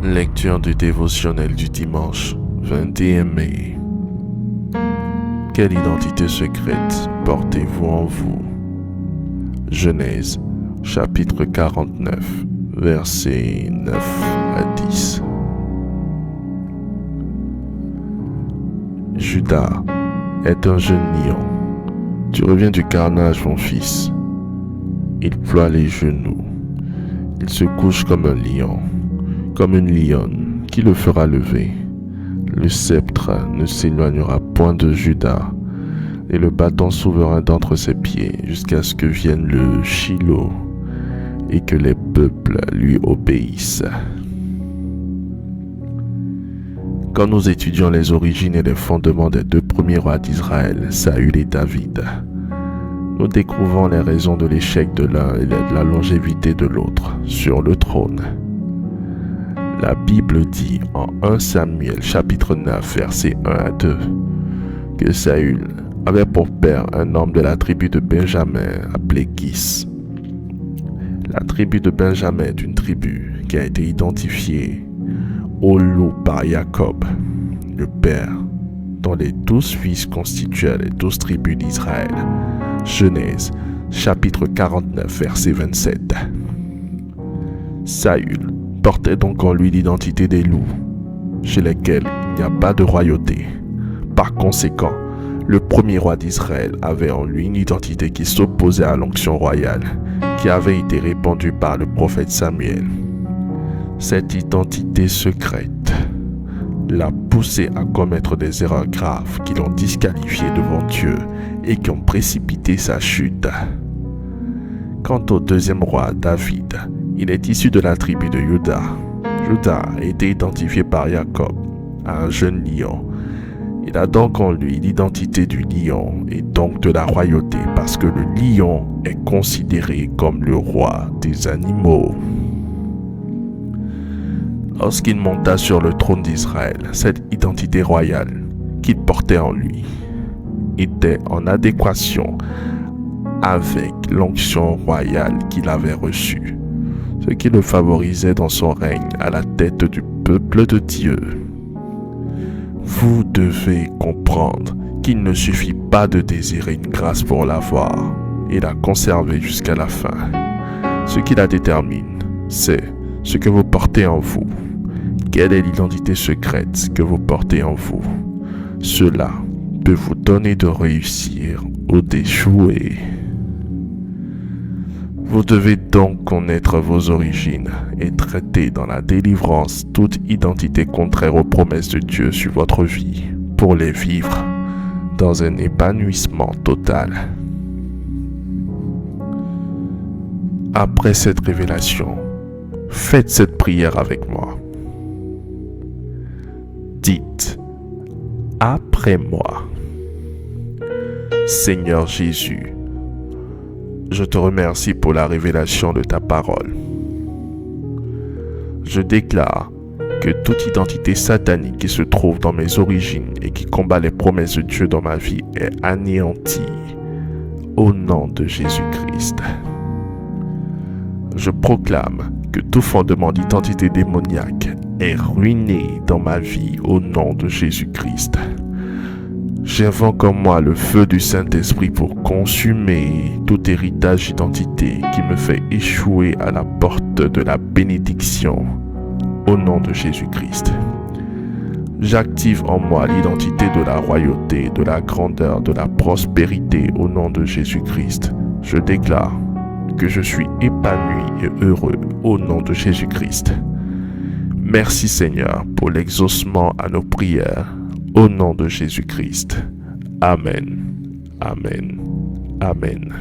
Lecture du dévotionnel du dimanche 21 mai. Quelle identité secrète portez-vous en vous? Genèse, chapitre 49, versets 9 à 10. Judas est un jeune lion. Tu reviens du carnage, mon fils. Il ploie les genoux. Il se couche comme un lion, comme une lionne qui le fera lever. Le sceptre ne s'éloignera point de Judas, et le bâton souverain d'entre ses pieds, jusqu'à ce que vienne le Shiloh, et que les peuples lui obéissent. Quand nous étudions les origines et les fondements des deux premiers rois d'Israël, Saül et David, nous découvrons les raisons de l'échec de l'un et de la longévité de l'autre sur le trône. La Bible dit en 1 Samuel chapitre 9 versets 1 à 2 que Saül avait pour père un homme de la tribu de Benjamin appelé Kis. La tribu de Benjamin est une tribu qui a été identifiée au loup par Jacob, le père, dont les 12 fils constituaient les 12 tribus d'Israël. Genèse, chapitre 49, verset 27. Saül portait donc en lui l'identité des loups, chez lesquels il n'y a pas de royauté. Par conséquent, le premier roi d'Israël avait en lui une identité qui s'opposait à l'onction royale, qui avait été répandue par le prophète Samuel. Cette identité secrète l'a poussé à commettre des erreurs graves qui l'ont disqualifié devant Dieu et qui ont précipité sa chute. Quant au deuxième roi, David, il est issu de la tribu de Juda. Juda a été identifié par Jacob à un jeune lion. Il a donc en lui l'identité du lion et donc de la royauté parce que le lion est considéré comme le roi des animaux. Lorsqu'il monta sur le trône d'Israël, cette identité royale qu'il portait en lui était en adéquation avec l'onction royale qu'il avait reçue, ce qui le favorisait dans son règne à la tête du peuple de Dieu. Vous devez comprendre qu'il ne suffit pas de désirer une grâce pour l'avoir et la conserver jusqu'à la fin. Ce qui la détermine, c'est ce que vous portez en vous. Quelle est l'identité secrète que vous portez en vous? Cela peut vous donner de réussir ou d'échouer. Vous devez donc connaître vos origines et traiter dans la délivrance toute identité contraire aux promesses de Dieu sur votre vie pour les vivre dans un épanouissement total. Après cette révélation, faites cette prière avec moi. Dites après moi: Seigneur Jésus, je te remercie pour la révélation de ta parole. Je déclare que toute identité satanique qui se trouve dans mes origines et qui combat les promesses de Dieu dans ma vie est anéantie au nom de Jésus-Christ. Je proclame que tout fondement d'identité démoniaque est ruiné dans ma vie au nom de Jésus-Christ. J'invoque en moi le feu du Saint-Esprit pour consumer tout héritage d'identité qui me fait échouer à la porte de la bénédiction au nom de Jésus-Christ. J'active en moi l'identité de la royauté, de la grandeur, de la prospérité au nom de Jésus-Christ. Je déclare que je suis épanoui et heureux au nom de Jésus-Christ. Merci Seigneur pour l'exaucement à nos prières au nom de Jésus-Christ. Amen. Amen. Amen.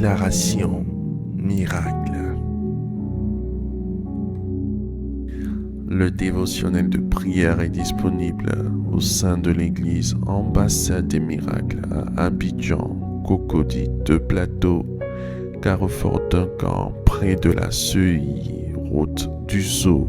Déclaration miracle. Le dévotionnel de prière est disponible au sein de l'église Ambassade des Miracles à Abidjan, Cocody, 2 Plateaux, Carrefour Duncan, près de la Seuilly, route du Zoo.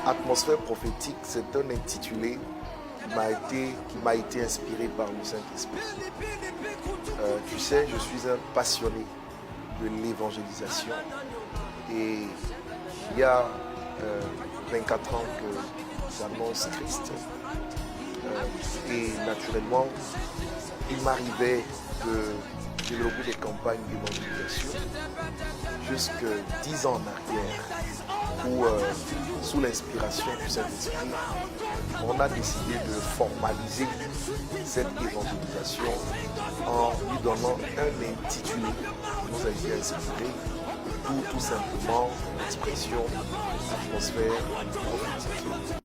Atmosphère prophétique, c'est un intitulé qui m'a été inspiré par le Saint-Esprit. Tu sais, je suis un passionné de l'évangélisation et il y a 24 ans que j'annonce Christ et naturellement il m'arrivait de développer des campagnes d'évangélisation jusque 10 ans en arrière où sous l'inspiration du Saint-Esprit on a décidé de formaliser cette évangélisation en lui donnant un intitulé qui nous a été inspiré, tout simplement l'expression atmosphère prophétique.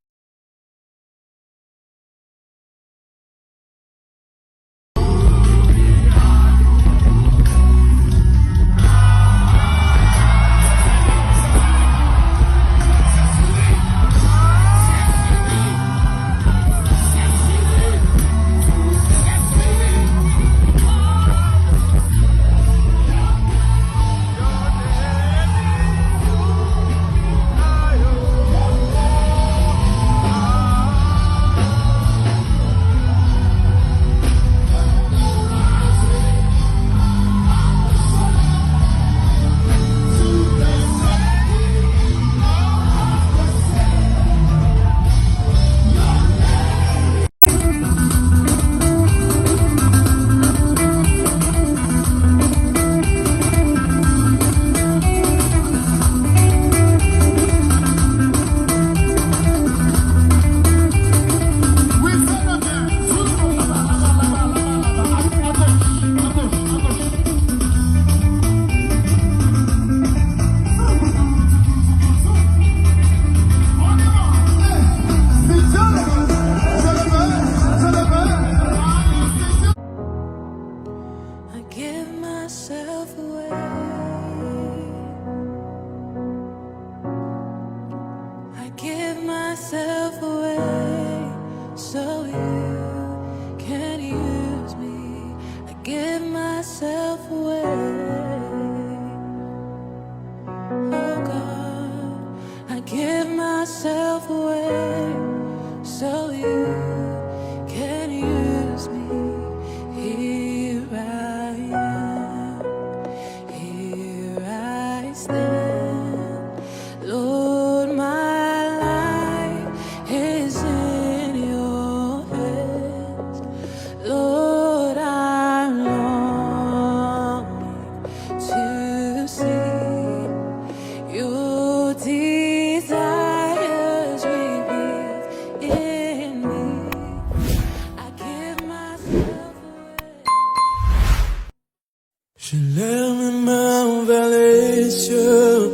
Je lève mes mains vers les cieux,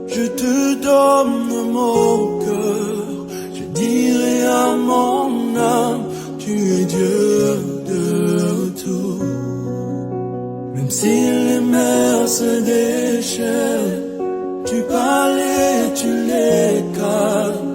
je te donne mon cœur, je dirai à mon âme, tu es Dieu de tout. Même si les mers se déchaînent, tu parles et tu les calmes.